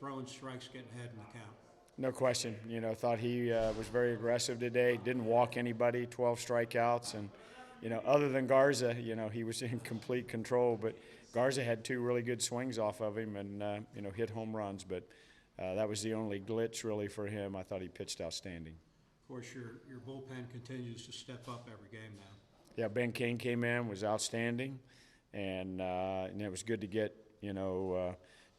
throwing strikes, getting ahead in the count. No question. Thought he was very aggressive today. Didn't walk anybody. 12 strikeouts, and other than Garza, he was in complete control. But Garza had two really good swings off of him, and hit home runs. But that was the only glitch really for him. I thought he pitched outstanding. Of course, your bullpen continues to step up every game now. Yeah, Ben King came in, was outstanding, and it was good to get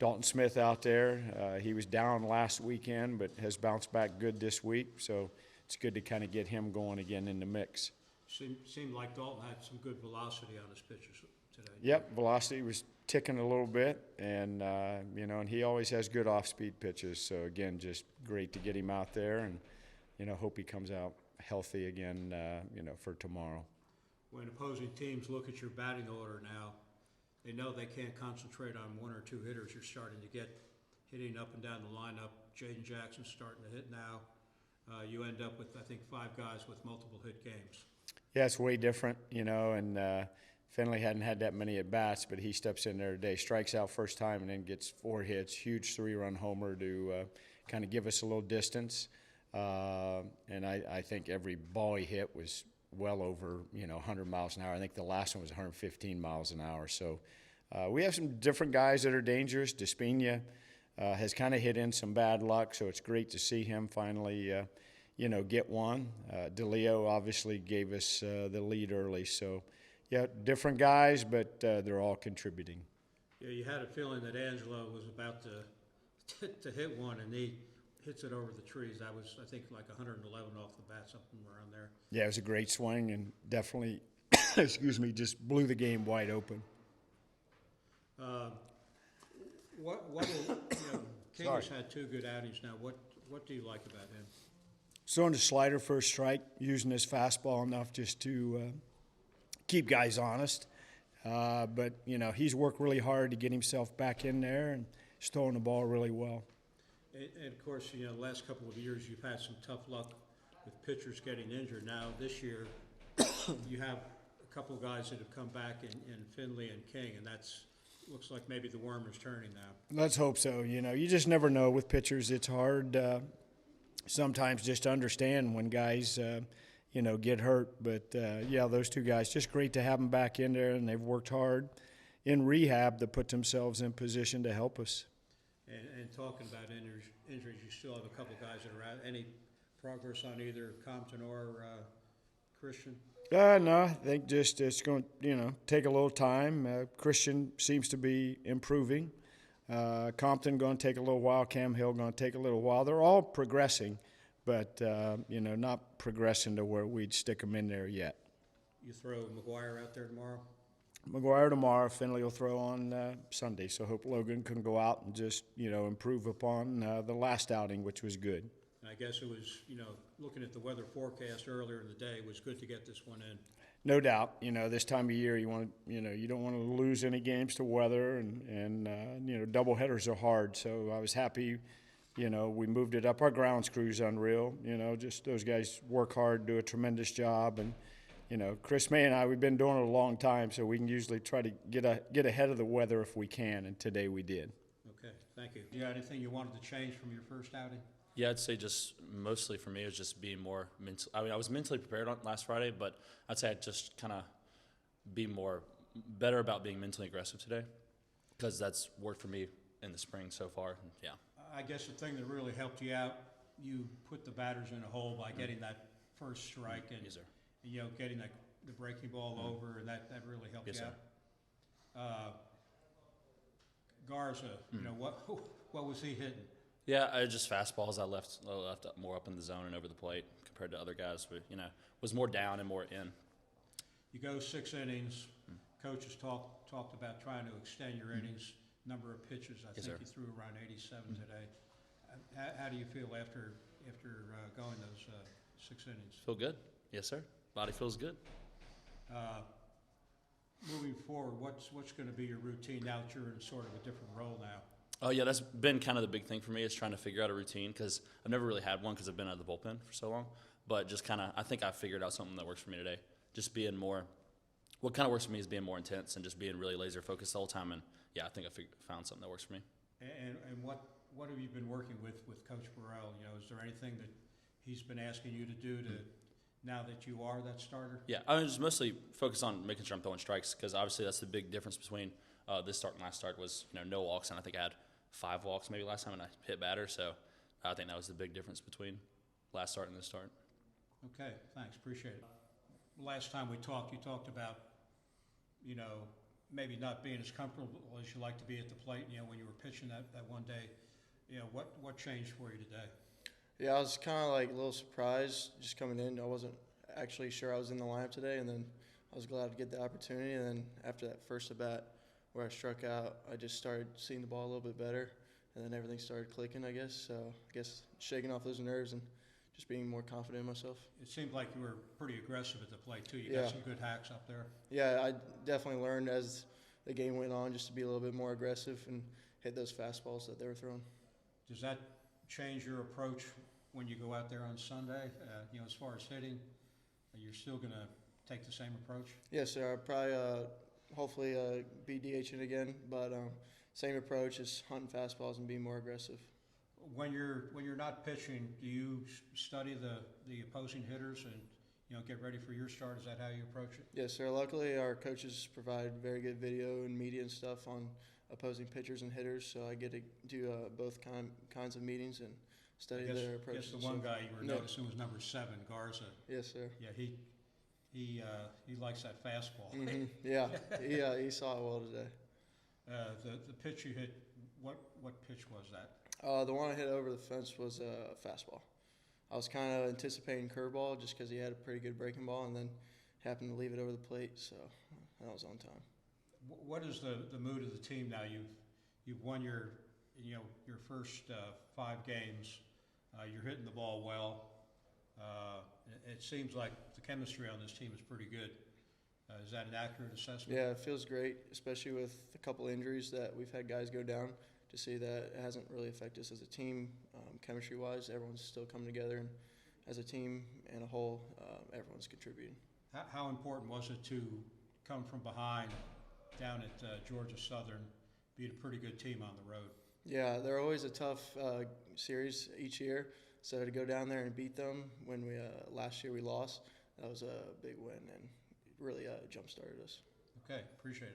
Dalton Smith out there. He was down last weekend, but has bounced back good this week. So it's good to kind of get him going again in the mix. Seemed like Dalton had some good velocity on his pitches today. Yep, velocity was ticking a little bit, and and he always has good off-speed pitches. So again, just great to get him out there, and hope he comes out healthy again, for tomorrow. When opposing teams look at your batting order now, they know they can't concentrate on one or two hitters. You're starting to get hitting up and down the lineup. Jaden Jackson's starting to hit now. You end up with, I think, 5 guys with multiple hit games. Yeah, it's way different, and Finley hadn't had that many at-bats, but he steps in there today, strikes out first time, and then gets 4 hits, huge 3-run homer to kind of give us a little distance. And I think every ball he hit was well over 100 miles an hour. I think the last one was 115 miles an hour. So we have some different guys that are dangerous. Despina has kind of hit in some bad luck, so it's great to see him finally get one. DeLeo obviously gave us the lead early. So yeah, different guys, but they're all contributing. Yeah, you had a feeling that Angelo was about to hit one, and he hits it over the trees. That was, I think, like 111 off the bat, something around there. Yeah, it was a great swing, and definitely, just blew the game wide open. King has had 2 good outings now. What do you like about him? Throwing the slider for a strike, using his fastball enough just to keep guys honest. But he's worked really hard to get himself back in there, and he's throwing the ball really well. And of course, the last couple of years you've had some tough luck with pitchers getting injured. Now this year, you have a couple of guys that have come back in Finley and King, and looks like maybe the worm is turning now. Let's hope so. You just never know with pitchers. It's hard sometimes just to understand when guys get hurt. But those 2 guys, just great to have them back in there, and they've worked hard in rehab to put themselves in position to help us. And talking about injuries, you still have a couple guys that are out. Any progress on either Compton or Christian? No, I think just it's going to take a little time. Christian seems to be improving. Compton going to take a little while. Cam Hill going to take a little while. They're all progressing, but not progressing to where we'd stick them in there yet. You throw McGuire out there tomorrow? McGuire tomorrow. Finley will throw on Sunday. So hope Logan can go out and just improve upon the last outing, which was good. And I guess it was looking at the weather forecast earlier in the day, it was good to get this one in. No doubt. This time of year you want you don't want to lose any games to weather, and double headers are hard. So I was happy. We moved it up. Our grounds crew's unreal. Just those guys work hard, do a tremendous job, and. Chris May and I, we've been doing it a long time, so we can usually try to get ahead of the weather if we can, and today we did. Okay, thank you. Do you have anything you wanted to change from your first outing? Yeah, I'd say just mostly for me it was just being more mental. I mean, I was mentally prepared on last Friday, but I'd say I'd just kind of be better about being mentally aggressive today, because that's worked for me in the spring so far. Yeah. I guess the thing that really helped you out, you put the batters in a hole by getting that first strike and. Yes, sir. Getting the breaking ball over, and that really helped yes, you sir. out. Garza, what was he hitting? Yeah, just fastballs. I left more up in the zone and over the plate compared to other guys, but was more down and more in. You go 6 innings. Coaches talked about trying to extend your innings, number of pitches. I think you threw around 87 today. How do you feel after going those 6 innings? Feel good. Yes, sir. Body feels good. Moving forward, what's going to be your routine now that you're in sort of a different role now? Oh, yeah, that's been kind of the big thing for me, is trying to figure out a routine, because I've never really had one because I've been out of the bullpen for so long. But just I think I figured out something that works for me today. Just being what kind of works for me is being more intense and just being really laser focused the whole time. And, yeah, I think I found something that works for me. And what have you been working with Coach Burrell? You know, is there anything that he's been asking you to do to, now that you are that starter? Yeah, I was mostly focused on making sure I'm throwing strikes because obviously that's the big difference between this start and last start was no walks, and I think I had 5 walks maybe last time, and I hit batter. So I think that was the big difference between last start and this start. Okay, thanks, appreciate it. Last time we talked, you talked about, you know, maybe not being as comfortable as you like to be at the plate, you know, when you were pitching that one day. You know, what changed for you today? Yeah, I was kind of like a little surprised just coming in. I wasn't actually sure I was in the lineup today, and then I was glad to get the opportunity. And then after that first at bat where I struck out, I just started seeing the ball a little bit better, and then everything started clicking, I guess. So I guess shaking off those nerves and just being more confident in myself. It seemed like you were pretty aggressive at the plate, too. You Yeah. got some good hacks up there. Yeah, I definitely learned as the game went on just to be a little bit more aggressive and hit those fastballs that they were throwing. Does that change your approach when you go out there on Sunday? You know, as far as hitting, you're still going to take the same approach? Yes, sir. I'll probably, hopefully, be DHing again, but same approach, just hunting fastballs and being more aggressive. When you're not pitching, do you study the opposing hitters and, you know, get ready for your start? Is that how you approach it? Yes, sir. Luckily, our coaches provide very good video and media and stuff on opposing pitchers and hitters, so I get to do both kinds of meetings and study their approaches. I guess the one guy you were No. noticing was number 7, Garza. Yes, sir. Yeah, he likes that fastball. Mm-hmm. Yeah, he saw it well today. The pitch you hit, what pitch was that? The one I hit over the fence was a fastball. I was kind of anticipating curveball just because he had a pretty good breaking ball, and then happened to leave it over the plate, so that was on time. What is the mood of the team now? You've won your first 5 games. You're hitting the ball well. It seems like the chemistry on this team is pretty good. Is that an accurate assessment? Yeah, it feels great, especially with a couple injuries that we've had guys go down. To see that it hasn't really affected us as a team, chemistry-wise. Everyone's still coming together, and as a team and a whole, everyone's contributing. How important was it to come from behind down at Georgia Southern, beat a pretty good team on the road? Yeah, they're always a tough series each year. So to go down there and beat them when we last year we lost, that was a big win and really jump-started us. Okay, appreciate it.